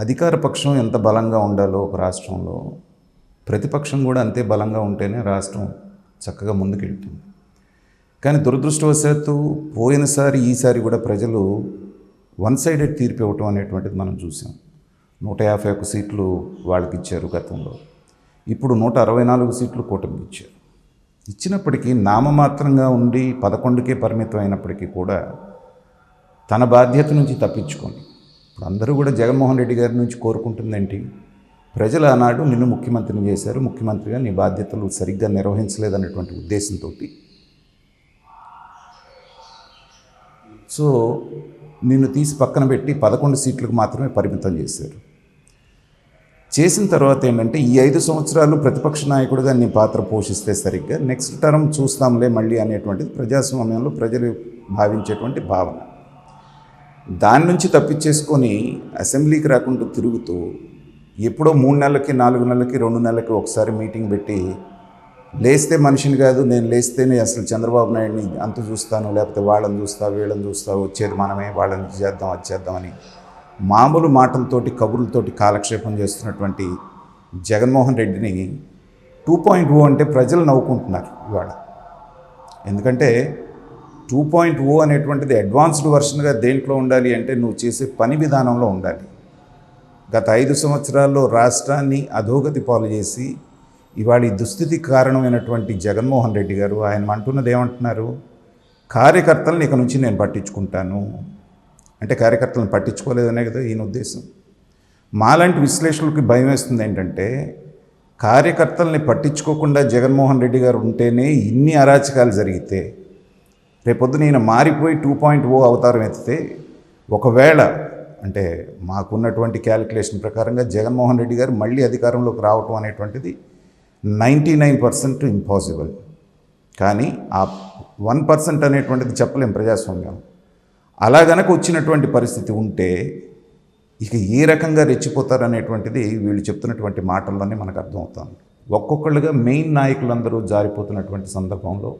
అధికార పక్షం ఎంత బలంగా ఉండాలో ఒక రాష్ట్రంలో ప్రతిపక్షం కూడా అంతే బలంగా ఉంటేనే రాష్ట్రం చక్కగా ముందుకెళ్తుంది. కానీ దురదృష్టవశాత్తు పోయినసారి ఈసారి కూడా ప్రజలు వన్ సైడెడ్ తీర్పు ఇవ్వటం అనేటువంటిది మనం చూసాం. 151 సీట్లు వాళ్ళకి ఇచ్చారు గతంలో. ఇప్పుడు 164 సీట్లు కూటమికి ఇచ్చారు. ఇచ్చినప్పటికీ నామమాత్రంగా ఉండి 11కే పరిమితం అయినప్పటికీ కూడా తన బాధ్యత నుంచి తప్పించుకొని ఇప్పుడు అందరూ కూడా జగన్మోహన్ రెడ్డి గారి నుంచి కోరుకుంటుందేంటి? ప్రజలు ఆనాడు నిన్ను ముఖ్యమంత్రిని చేశారు, ముఖ్యమంత్రిగా నీ బాధ్యతలు సరిగ్గా నిర్వహించలేదనేటువంటి ఉద్దేశంతో సో నిన్ను తీసి పక్కన పెట్టి 11 సీట్లకు మాత్రమే పరిమితం చేశారు. చేసిన తర్వాత ఏంటంటే ఈ 5 సంవత్సరాలు ప్రతిపక్ష నాయకుడిగా నీ పాత్ర పోషిస్తే సరిగ్గా నెక్స్ట్ టర్మ్ చూస్తాంలే మళ్ళీ అనేటువంటిది ప్రజాస్వామ్యంలో ప్రజలు భావించేటువంటి భావన. దాని నుంచి తప్పించేసుకొని అసెంబ్లీకి రాకుండా తిరుగుతూ ఎప్పుడో 3 నెలలకి 4 నెలలకి 2 నెలలకి ఒకసారి మీటింగ్ పెట్టి లేస్తే మనిషిని కాదు, నేను లేస్తేనే అసలు చంద్రబాబు నాయుడిని అంత చూస్తాను, లేకపోతే వాళ్ళని చూస్తా వీళ్ళని చూస్తా, వచ్చేది మనమే, వాళ్ళని చేద్దాం అది చేద్దామని మామూలు మాటలతోటి కబుర్లతోటి కాలక్షేపం చేస్తున్నటువంటి జగన్మోహన్ రెడ్డిని 2.0 అంటే ప్రజలు నవ్వుకుంటున్నారు ఇవాళ. ఎందుకంటే 2.0 అనేటువంటిది అడ్వాన్స్డ్ వర్షన్గా దేంట్లో ఉండాలి అంటే నువ్వు చేసే పని విధానంలో ఉండాలి. గత 5 సంవత్సరాల్లో రాష్ట్రాన్ని అధోగతి పాలు చేసి ఇవాళ ఈ దుస్థితికి కారణమైనటువంటి జగన్మోహన్ రెడ్డి గారు ఆయన అంటున్నది ఏమంటున్నారు? కార్యకర్తలను ఇక నుంచి నేను పట్టించుకుంటాను అంటే కార్యకర్తలను పట్టించుకోలేదనే కదా ఈయన ఉద్దేశం. మాలాంటి విశ్లేషకులకి భయం వేస్తుంది ఏంటంటే కార్యకర్తల్ని పట్టించుకోకుండా జగన్మోహన్ రెడ్డి గారు ఉంటేనే ఇన్ని అరాచకాలు జరిగితే రేపొద్దున ఈయన మారిపోయి 2.0 అవతారం ఎత్తితే ఒకవేళ అంటే మాకున్నటువంటి క్యాలిక్యులేషన్ ప్రకారంగా జగన్మోహన్ రెడ్డి గారు మళ్ళీ అధికారంలోకి రావటం అనేటువంటిది 99% ఇంపాసిబుల్. కానీ ఆ 1% అనేటువంటిది చెప్పలేం ప్రజాస్వామ్యం. అలా గనక వచ్చినటువంటి పరిస్థితి ఉంటే ఇక ఏ రకంగా రెచ్చిపోతారనేటువంటిది వీళ్ళు చెప్తున్నటువంటి మాటల్లోనే మనకు అర్థమవుతుంది. ఒక్కొక్కళ్ళుగా మెయిన్ నాయకులందరూ జారిపోతున్నటువంటి సందర్భంలో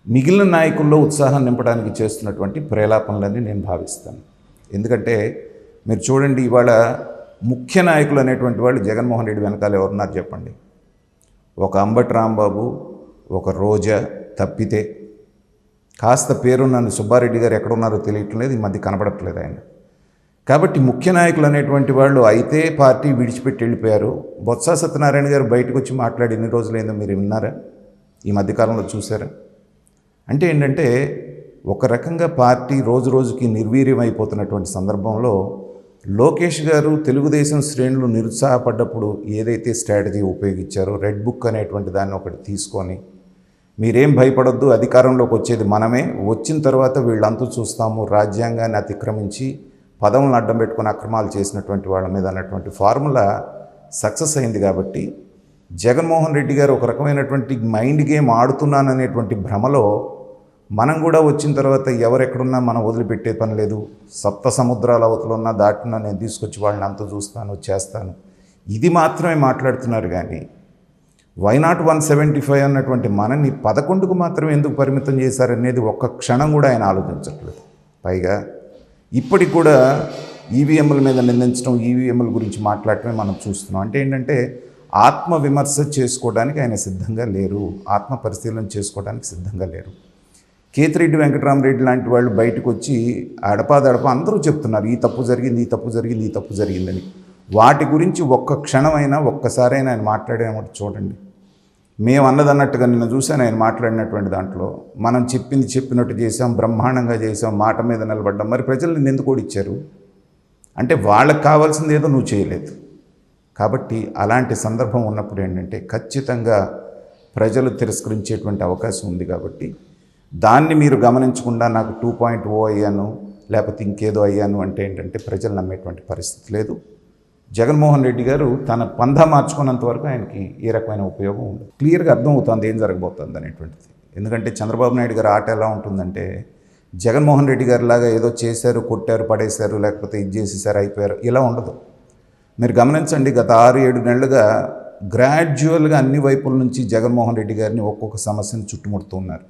మిగిలిన నాయకుల్లో ఉత్సాహం నింపడానికి చేస్తున్నటువంటి ప్రేలాపనలని నేను భావిస్తాను. ఎందుకంటే మీరు చూడండి, ఇవాళ ముఖ్య నాయకులు అనేటువంటి వాళ్ళు జగన్మోహన్ రెడ్డి వెనకాల ఎవరున్నారు చెప్పండి? ఒక అంబటి రాంబాబు, ఒక రోజా తప్పితే కాస్త పేరున్న సుబ్బారెడ్డి గారు ఎక్కడున్నారో తెలియట్లేదు, ఈ మధ్య కనపడట్లేదు ఆయన. కాబట్టి ముఖ్య నాయకులు అనేటువంటి వాళ్ళు అయితే పార్టీ విడిచిపెట్టి వెళ్ళిపోయారు. బొత్స సత్యనారాయణ గారు బయటకు వచ్చి మాట్లాడి ఎన్ని రోజులైందో మీరు విన్నారా? ఈ మధ్యకాలంలో చూసారా? అంటే ఏంటంటే ఒక రకంగా పార్టీ రోజు రోజుకి నిర్వీర్యం అయిపోతున్నటువంటి సందర్భంలో లోకేష్ గారు తెలుగుదేశం శ్రేణులు నిరుత్సాహపడ్డప్పుడు ఏదైతే స్ట్రాటజీ ఉపయోగించారో రెడ్ బుక్ అనేటువంటి దాన్ని ఒకటి తీసుకొని మీరేం భయపడొద్దు, అధికారంలోకి వచ్చేది మనమే, వచ్చిన తర్వాత వీళ్ళంతా చూస్తాము, రాజ్యాంగాన్ని అతిక్రమించి పదవులను అడ్డం పెట్టుకుని అక్రమాలు చేసినటువంటి వాళ్ళ మీద అన్నటువంటి ఫార్ములా సక్సెస్ అయింది. కాబట్టి జగన్మోహన్ రెడ్డి గారు ఒక రకమైనటువంటి మైండ్ గేమ్ ఆడుతున్నాననేటువంటి భ్రమలో మనం కూడా వచ్చిన తర్వాత ఎవరెక్కడున్నా మనం వదిలిపెట్టే పని లేదు, సప్త సముద్రాల అవతలున్నా దాటున్నా నేను తీసుకొచ్చి వాళ్ళని అంత చూస్తాను చేస్తాను, ఇది మాత్రమే మాట్లాడుతున్నారు. కానీ వైనాట్ 175 అన్నటువంటి మనని 11కు మాత్రమే ఎందుకు పరిమితం చేశారనేది ఒక్క క్షణం కూడా ఆయన ఆలోచించట్లేదు. పైగా ఇప్పటికి కూడా ఈవీఎంల మీద నిందించడం, ఈవీఎంల గురించి మాట్లాడటమే మనం చూస్తున్నాం. అంటే ఏంటంటే ఆత్మవిమర్శ చేసుకోవడానికి ఆయన సిద్ధంగా లేరు, ఆత్మ పరిశీలన చేసుకోవడానికి సిద్ధంగా లేరు. కేతిరెడ్డి వెంకటరామరెడ్డి లాంటి వాళ్ళు బయటకు వచ్చి అడపాదడప అందరూ చెప్తున్నారు ఈ తప్పు జరిగింది, ఈ తప్పు జరిగింది, ఈ తప్పు జరిగిందని. వాటి గురించి ఒక్క క్షణమైనా ఒక్కసారైనా ఆయన మాట్లాడేమో చూడండి. మేము అన్నదన్నట్టుగా నిన్న చూశాను ఆయన మాట్లాడినటువంటి దాంట్లో. మనం చెప్పింది చెప్పినట్టు చేసాం, బ్రహ్మాండంగా చేసాం, మాట మీద నిలబడ్డాం. మరి ప్రజలు నిన్ను ఎందుకు ఓడిచ్చారు? అంటే వాళ్ళకి కావాల్సింది ఏదో నువ్వు చేయలేదు. కాబట్టి అలాంటి సందర్భం ఉన్నప్పుడు ఏంటంటే ఖచ్చితంగా ప్రజలు తిరస్కరించేటువంటి అవకాశం ఉంది. కాబట్టి దాన్ని మీరు గమనించకుండా నాకు 2.0 అయ్యాను లేకపోతే ఇంకేదో అయ్యాను అంటే ఏంటంటే ప్రజలు నమ్మేటువంటి పరిస్థితి లేదు. జగన్మోహన్ రెడ్డి గారు తన పందా మార్చుకున్నంత వరకు ఆయనకి ఏ రకమైన ఉపయోగం ఉండదు. క్లియర్గా అర్థమవుతుంది ఏం జరగబోతుంది అనేటువంటిది. ఎందుకంటే చంద్రబాబు నాయుడు గారు ఆట ఎలా ఉంటుందంటే జగన్మోహన్ రెడ్డి గారి లాగా ఏదో చేశారు, కొట్టారు, పడేశారు, లేకపోతే ఇది చేసేసారు, అయిపోయారు, ఇలా ఉండదు. మీరు గమనించండి, గత 6-7 నెలలుగా గ్రాడ్యువల్గా అన్ని వైపుల నుంచి జగన్మోహన్ రెడ్డి గారిని ఒక్కొక్క సమస్యను చుట్టుముడుతూ ఉన్నారు.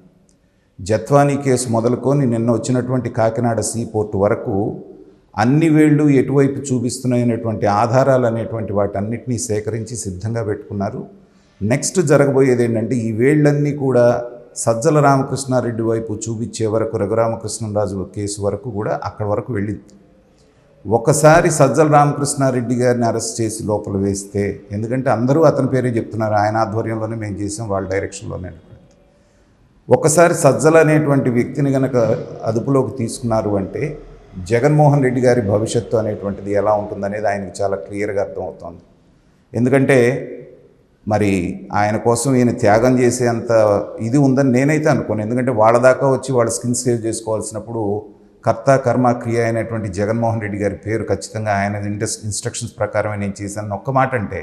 జత్వానీ కేసు మొదలుకొని నిన్న వచ్చినటువంటి కాకినాడ సీ పోర్టు వరకు అన్ని వేళ్ళు ఎటువైపు చూపిస్తున్నాయనేటువంటి ఆధారాలు అనేటువంటి వాటన్నిటినీ సేకరించి సిద్ధంగా పెట్టుకున్నారు. నెక్స్ట్ జరగబోయేది ఏంటంటే ఈ వేళ్ళన్నీ కూడా సజ్జల రామకృష్ణారెడ్డి వైపు చూపించే వరకు, రఘురామకృష్ణరాజు కేసు వరకు కూడా అక్కడి వరకు వెళ్ళింది. ఒకసారి సజ్జల రామకృష్ణారెడ్డి గారిని అరెస్ట్ చేసి లోపల వేస్తే, ఎందుకంటే అందరూ అతని పేరే చెప్తున్నారు, ఆయన ఆధ్వర్యంలోనే మేము చేసాం, వాళ్ళ డైరెక్షన్లోనే. ఒకసారి సజ్జల అనేటువంటి వ్యక్తిని కనుక అదుపులోకి తీసుకున్నారు అంటే జగన్మోహన్ రెడ్డి గారి భవిష్యత్తు అనేటువంటిది ఎలా ఉంటుందనేది ఆయనకు చాలా క్లియర్గా అర్థమవుతోంది. ఎందుకంటే మరి ఆయన కోసం ఈయన త్యాగం చేసేంత ఇది ఉందని నేనైతే అనుకోను. ఎందుకంటే వాళ్ళ దాకా వచ్చి వాళ్ళ స్కిన్ సేవ్ చేసుకోవాల్సినప్పుడు కర్త కర్మ క్రియ అయినటువంటి జగన్మోహన్ రెడ్డి గారి పేరు ఖచ్చితంగా ఆయన ఇన్స్ట్రక్షన్స్ ప్రకారమే నేను చేశాను ఒక్క మాట అంటే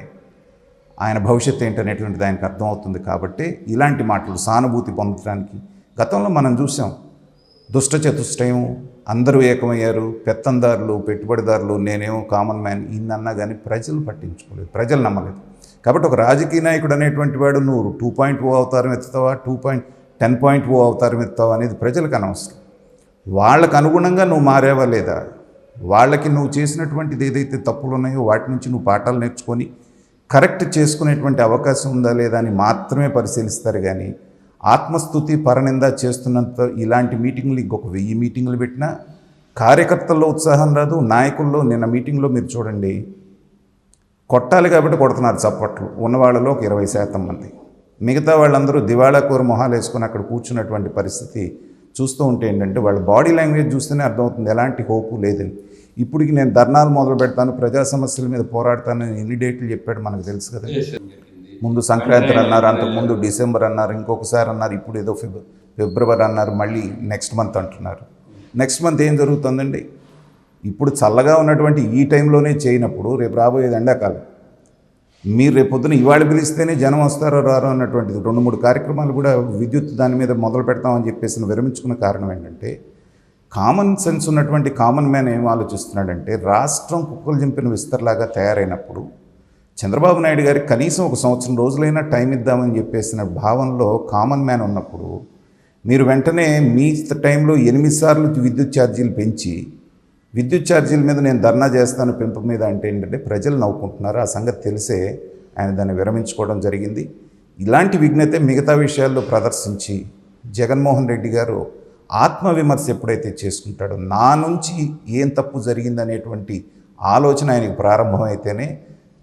ఆయన భవిష్యత్తు ఏంటనేటువంటిది ఆయనకు అర్థమవుతుంది. కాబట్టి ఇలాంటి మాటలు సానుభూతి పొందడానికి గతంలో మనం చూసాం. దుష్ట చతుష్టయం, అందరూ ఏకమయ్యారు, పెత్తందారులు, పెట్టుబడిదారులు, నేనేమో కామన్ మ్యాన్, ఇన్నన్నా కానీ ప్రజలు పట్టించుకోలేదు, ప్రజలు నమ్మలేదు. కాబట్టి ఒక రాజకీయ నాయకుడు అనేటువంటి వాడు నువ్వు 2.0 అవతారం ఎత్తుతావా, 10.0 అవతారం ఎత్తుతావా అనేది ప్రజలకు అనవసరం. వాళ్ళకు అనుగుణంగా నువ్వు మారేవా లేదా, వాళ్ళకి నువ్వు చేసినటువంటిది ఏదైతే తప్పులు ఉన్నాయో వాటి నుంచి నువ్వు పాఠాలు నేర్చుకొని కరెక్ట్ చేసుకునేటువంటి అవకాశం ఉందా లేదా అని మాత్రమే పరిశీలిస్తారు. కానీ ఆత్మస్తుతి పరనింద చేస్తున్నంత ఇలాంటి మీటింగ్లు ఇంకొక 1000 మీటింగ్లు పెట్టినా కార్యకర్తల్లో ఉత్సాహం రాదు, నాయకుల్లో. నిన్న మీటింగ్లో మీరు చూడండి, కొట్టాలి కాబట్టి కొడుతున్నారు చప్పట్లు, ఉన్న వాళ్ళలో ఒక 20% మంది, మిగతా వాళ్ళందరూ దివాళా కోర మొహాలు వేసుకొని అక్కడ కూర్చున్నటువంటి పరిస్థితి చూస్తూ ఉంటే ఏంటంటే వాళ్ళ బాడీ లాంగ్వేజ్ చూస్తేనే అర్థమవుతుంది ఎలాంటి హోపు లేదని. ఇప్పటికి నేను ధర్నాలు మొదలు పెడతాను, ప్రజా సమస్యల మీద పోరాడతాను, ఎన్ని డేట్లు చెప్పాడు మనకు తెలుసు కదా. ముందు సంక్రాంతి అన్నారు, అంతకుముందు డిసెంబర్ అన్నారు, ఇంకొకసారి అన్నారు, ఇప్పుడు ఏదో ఫిబ్రవరి అన్నారు, మళ్ళీ నెక్స్ట్ మంత్ అంటున్నారు. నెక్స్ట్ మంత్ ఏం జరుగుతుందండి? ఇప్పుడు చల్లగా ఉన్నటువంటి ఈ టైంలోనే చేయనప్పుడు రేపు రాబోయేది ఎండాకాలం. మీరు రేపు పొద్దున ఇవాళ పిలిస్తేనే జనం వస్తారో రారో అన్నటువంటిది 2-3 కార్యక్రమాలు కూడా విద్యుత్ దాని మీద మొదలు పెడతామని చెప్పేసి విరమించుకున్న కారణం ఏంటంటే కామన్ సెన్స్ ఉన్నటువంటి కామన్ మ్యాన్ ఏం ఆలోచిస్తున్నాడంటే రాష్ట్రం కుక్కలు చింపిన విస్తరలాగా తయారైనప్పుడు చంద్రబాబు నాయుడు గారికి కనీసం ఒక సంవత్సరం రోజులైనా టైం ఇద్దామని చెప్పేసిన భావనలో కామన్ మ్యాన్ ఉన్నప్పుడు మీరు వెంటనే మీ టైంలో 8 సార్లు విద్యుత్ ఛార్జీలు పెంచి విద్యుత్ ఛార్జీల మీద నేను ధర్నా చేస్తాను పెంపు మీద అంటే ఏంటంటే ప్రజలు నవ్వుకుంటున్నారు. ఆ సంగతి తెలిసే ఆయన దాన్ని విరమించుకోవడం జరిగింది. ఇలాంటి విఘ్నతే మిగతా విషయాల్లో ప్రదర్శించి జగన్మోహన్ రెడ్డి గారు ఆత్మవిమర్శ ఎప్పుడైతే చేసుకుంటాడో నా నుంచి ఏం తప్పు జరిగిందనేటువంటి ఆలోచన ఆయనకు ప్రారంభమైతేనే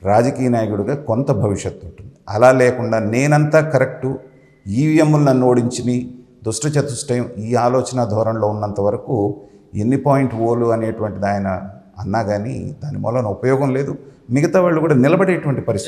రాజకీయ నాయకుడిగా కొంత భవిష్యత్తు ఉంటుంది. అలా లేకుండా నేనంతా కరెక్టు, ఈవీఎంలు నన్ను ఓడించిని, దుష్ట చతుష్టయం, ఈ ఆలోచన ధోరణిలో ఉన్నంత వరకు ఎన్ని పాయింట్ ఓలు అనేటువంటిది ఆయన అన్నా కానీ దాని మూలన ఉపయోగం లేదు. మిగతా వాళ్ళు కూడా నిలబడేటువంటి పరిస్థితి